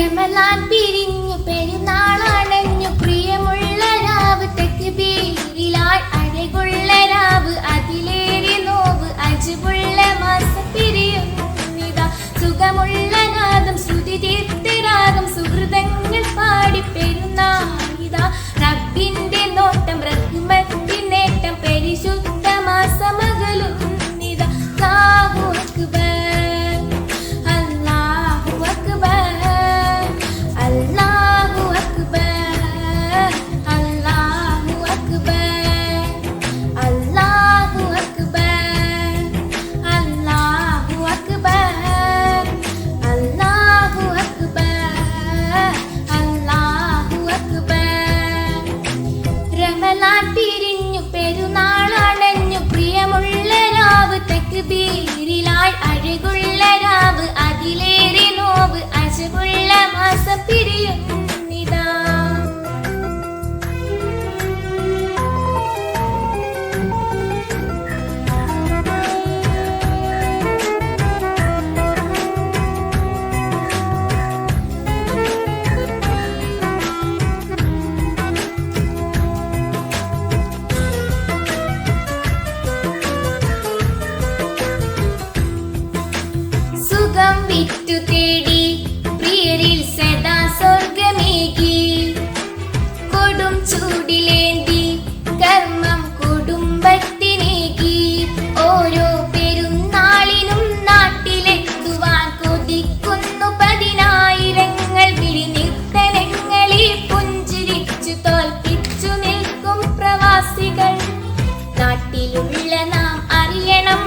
റമളാൻ പിരിഞ്ഞു പെരുന്നാളണഞ്ഞു പ്രിയമുള്ള രാവ് തക്ബീറിലായി അഴകുള്ള രാവ് അതിലേറെ നോവ് അജബുള്ള മാസം പിരിയുന്നിതാ സുഖമുള്ള നാദം ശ്രുതി തീർത്ഥരാഗം സുഹൃതങ്ങൾ പാടി പെരുന്നാളിതാ റബ്ബിന്റെ നോട്ടം റഹ്മത്തിൻ നേട്ടം പരിശുദ്ധ മാസമകലുന്നിതാ അല്ലാഹു അക്ബർ പിരിഞ്ഞു പെരുന്നാളണഞ്ഞു പ്രിയമുള്ള രാവ് തക്ബീറിലായി അഴകുള്ള രാവ് അതിലേറെ നോവ് അജബുള്ള മാസം പിരിയുന്നിതാ വിറ്റു തേടി പ്രിയരിൽ സദാ സ്വർഗമേകി കൊടും ചൂടിലേന്തി കർമ്മം കുടുംബത്തിനേകി ഓരോ പെരുന്നാളിനും നാട്ടിലെത്തുവാൻ കൊതിക്കുന്നു പതിനായിരങ്ങൾ വിളിനിർത്തനങ്ങളിൽ പുഞ്ചിരിച്ചു തോൽപ്പിച്ചു നിൽക്കും പ്രവാസികൾ നാട്ടിലുള്ള നാം അറിയണം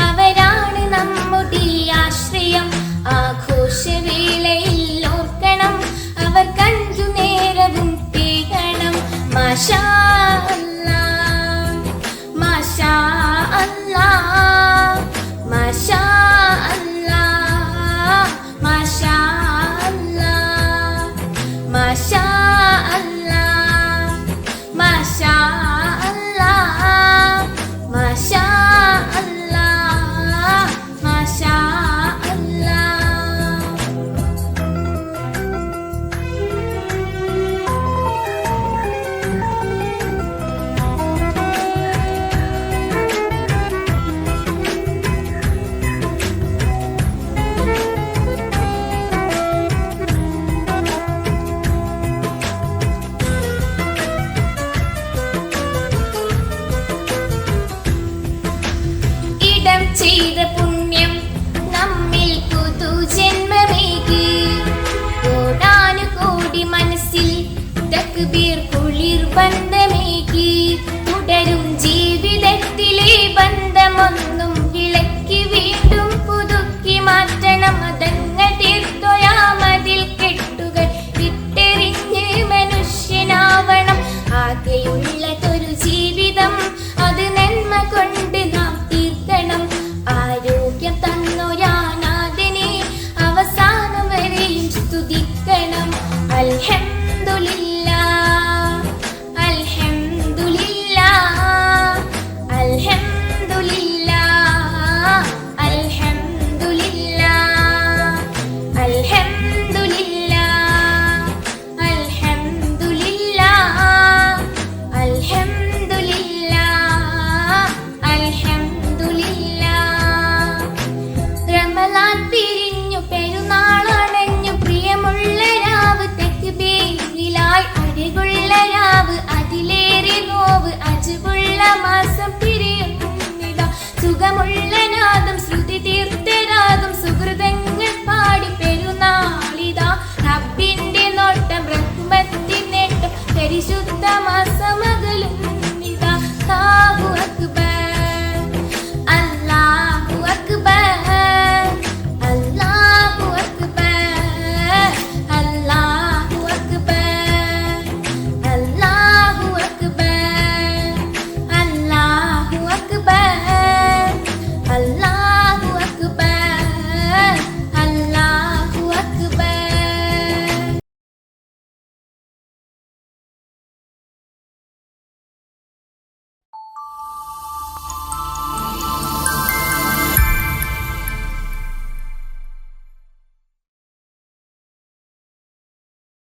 അവരാണ് നമ്മുടെ ആശ്രയം ആഘോഷവേളയിൽ ഓർക്കണം അവർ കഞ്ചു നേരവും തേകണം മാഷാ അല്ലാഹ് മാഷാ അല്ലാഹ് മാഷാ അല്ലാഹ് മാഷാ അല്ലാഹ് മാഷാ അല്ലാഹ് മാഷാ